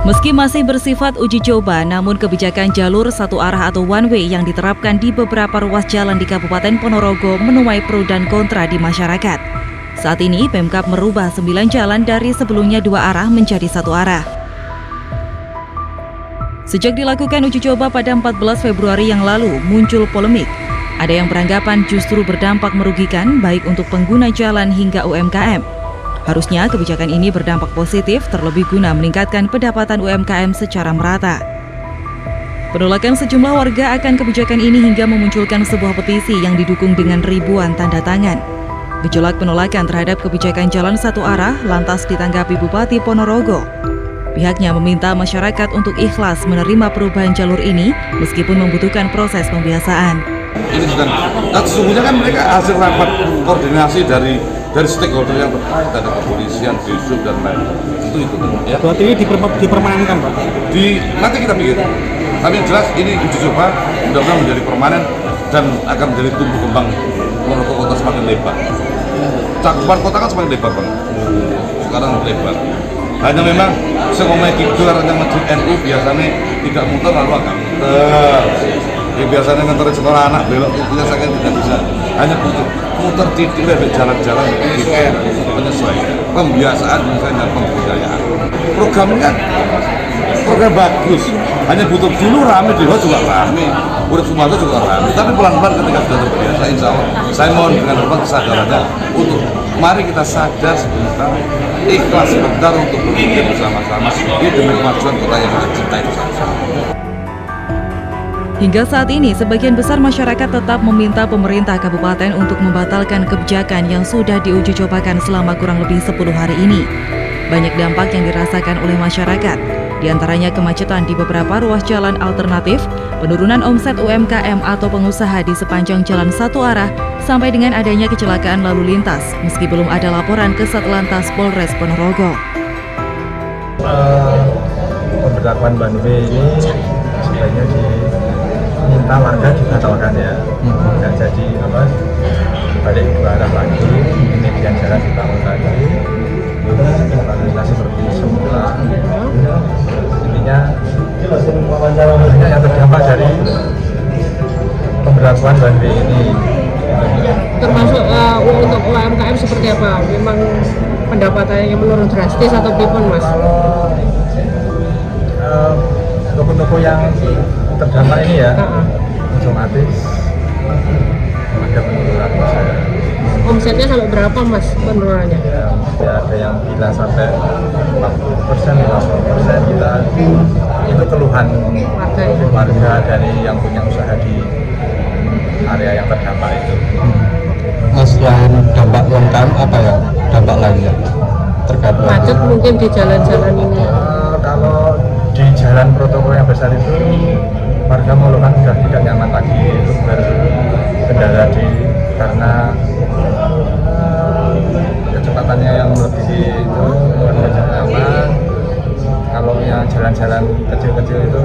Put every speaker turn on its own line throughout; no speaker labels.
Meski masih bersifat uji coba, namun kebijakan jalur satu arah atau one way yang diterapkan di beberapa ruas jalan di Kabupaten Ponorogo menuai pro dan kontra di masyarakat. Saat ini, Pemkab merubah 9 jalan dari sebelumnya 2 arah menjadi 1 arah. Sejak dilakukan uji coba pada 14 Februari yang lalu, muncul polemik. Ada yang beranggapan justru berdampak merugikan baik untuk pengguna jalan hingga UMKM. Harusnya kebijakan ini berdampak positif terlebih guna meningkatkan pendapatan UMKM secara merata. Penolakan sejumlah warga akan kebijakan ini hingga memunculkan sebuah petisi yang didukung dengan ribuan tanda tangan. Gejolak penolakan terhadap kebijakan jalan satu arah lantas ditanggapi Bupati Ponorogo. Pihaknya meminta masyarakat untuk ikhlas menerima perubahan jalur ini meskipun membutuhkan proses pembiasaan.
Ini bukan, sesungguhnya kan mereka hasil rapat koordinasi dari stakeholder yang terkait, ada kepolisian, Disub dan lain. Tentu itu. Ya.
Berarti ini dipermanenkan, Pak?
Nanti kita pikir. Tapi yang jelas ini uji coba, mudah-mudahan menjadi permanen dan akan menjadi tumbuh kembang Ponorogo kota semakin lebar. Cakupan kota kan semakin lebar, Bang. Sekarang lebar. Hanya memang semuanya kidul yang masjid NU biasanya tidak muter lalu agak muter. Ya, biasanya nganterin sekolah anak belok itu saya tidak bisa. Hanya muter titik dari jalan-jalan ini penyesuaian, pembiasaan misalnya pembudayaan. Programnya program bagus. Hanya butuh dulu rame, Dewa juga rame, Urip Sumarto juga rame. Tapi pelan-pelan ketika sudah terbiasa, insya Allah saya mohon dengan hormat kesadarannya untuk mari kita sadar sebentar, ikhlas sebentar untuk berpikir bersama-sama ini demi kemajuan kota yang kita cintai bersama-sama.
Hingga saat ini, sebagian besar masyarakat tetap meminta pemerintah kabupaten untuk membatalkan kebijakan yang sudah diuji cobakan selama kurang lebih 10 hari ini. Banyak dampak yang dirasakan oleh masyarakat, di antaranya kemacetan di beberapa ruas jalan alternatif, penurunan omset UMKM atau pengusaha di sepanjang jalan satu arah, sampai dengan adanya kecelakaan lalu lintas, meski belum ada laporan ke Satlantas Polres Ponorogo.
Pemberlakuan one way ini sebenarnya diminta warga dibatalkan ya, nggak jadi balik 2 arah lagi, median jalan dibangun lagi, lalu lintas seperti semula. Intinya banyak yang terdampak dari pemberlakuan one way ini.
Termasuk untuk UMKM seperti apa? Memang pendapatannya menurun drastis atau gimana, Mas?
Toko-toko yang terdampak ini ya, otomatis ada penurunan usaha.
Omsetnya sampai berapa, Mas, penurunannya?
Ya, ada yang bilang sampai 40%, 50%. Kita itu keluhan warga dari yang punya usaha di area yang terdampak itu.
Mas, selain dampak UMKM apa ya dampak lainnya terkait
macet mungkin di jalan-jalan ini?
Kalau di jalan protokol yang besar itu warga mengeluhkan sudah tidak nyaman lagi untuk berkendara karena kecepatannya yang melebihi itu warga tidak nyaman. Kalau yang jalan-jalan kecil-kecil itu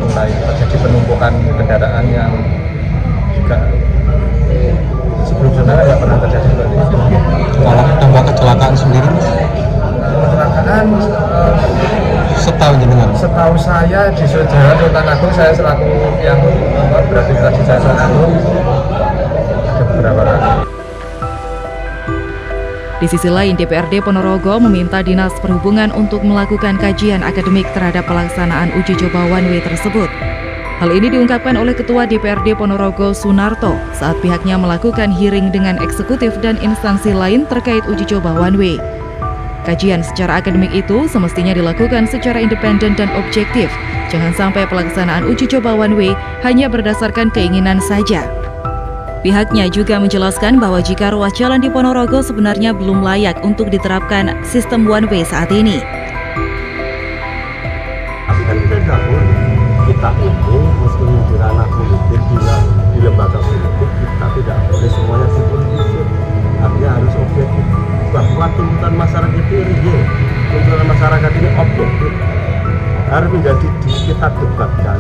mulai terjadi penumpukan kendaraan yang juga sebelum-sebelumnya tidak pernah terjadi seperti itu.
Kalau dampak kecelakaan sendiri,
Kecelakaan setahu saya di Jalan Sultan Agung, saya selaku yang beraktivitas di Jalan Sultan Agung ada beberapa kali.
Di sisi lain, DPRD Ponorogo meminta Dinas Perhubungan untuk melakukan kajian akademik terhadap pelaksanaan uji coba one way tersebut. Hal ini diungkapkan oleh Ketua DPRD Ponorogo Sunarto saat pihaknya melakukan hearing dengan eksekutif dan instansi lain terkait uji coba one way. Kajian secara akademik itu semestinya dilakukan secara independen dan objektif. Jangan sampai pelaksanaan uji coba one way hanya berdasarkan keinginan saja. Pihaknya juga menjelaskan bahwa jika ruas jalan di Ponorogo sebenarnya belum layak untuk diterapkan sistem one way saat ini.
Tapi kan kita ini meskipun di ranah politik, di lembaga politik, kita tidak boleh semuanya dipolitisir. Artinya harus objektif. Bahwa tuntutan masyarakat itu real, tuntutan masyarakat ini objektif, harus menjadi kita debatkan,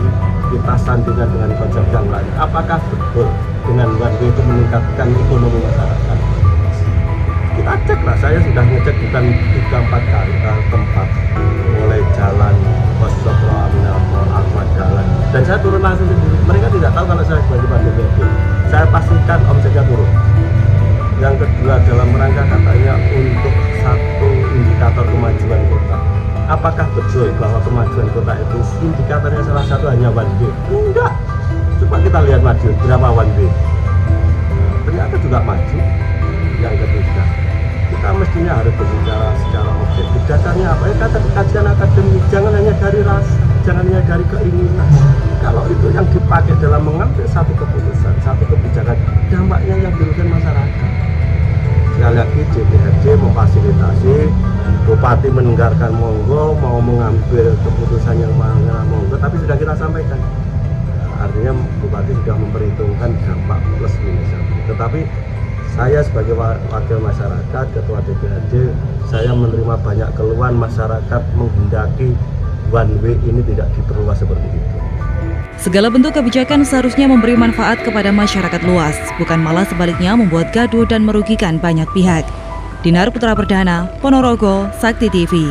kita sandingkan dengan konsep yang lain. Apakah betul dengan one way itu meningkatkan ekonomi masyarakat? Kita cek lah, saya sudah ngecek bukan 3-4 kali tempat, mulai jalan Sokro, Aminapol, Ahmad Dahlan, dan saya turun langsung sendiri. Mereka tidak tahu kalau saya sebagai Pak DPRD. Saya pastikan omsetnya turun. Yang kedua dalam rangka katanya untuk satu indikator kemajuan kota. Apakah betul bahwa kemajuan kota itu indikatornya salah satu hanya one way? Enggak. Coba kita lihat maju berapa one way. Ternyata juga maju. Yang ketiga, kita mestinya harus berbicara secara objektif. Dasarnya apa? Kata kajian akademik, jangan hanya dari rasa, jangan hanya dari keinginan. Kalau itu yang dipakai dalam mengambil satu keputusan, satu kebijakan, dampaknya yang dirugikan masyarakat. Sekali lagi, DPRD memfasilitasi, Bupati mendengarkan monggo, mau mengambil keputusan yang mana monggo, tapi sudah kita sampaikan. Artinya Bupati sudah memperhitungkan dampak plus minus. Tetapi saya sebagai wakil masyarakat, ketua DPRD, saya menerima banyak keluhan masyarakat menghendaki one way ini tidak diperluas seperti itu.
Segala bentuk kebijakan seharusnya memberi manfaat kepada masyarakat luas, bukan malah sebaliknya membuat gaduh dan merugikan banyak pihak. Dinar Putra Perdana, Ponorogo, Sakti TV.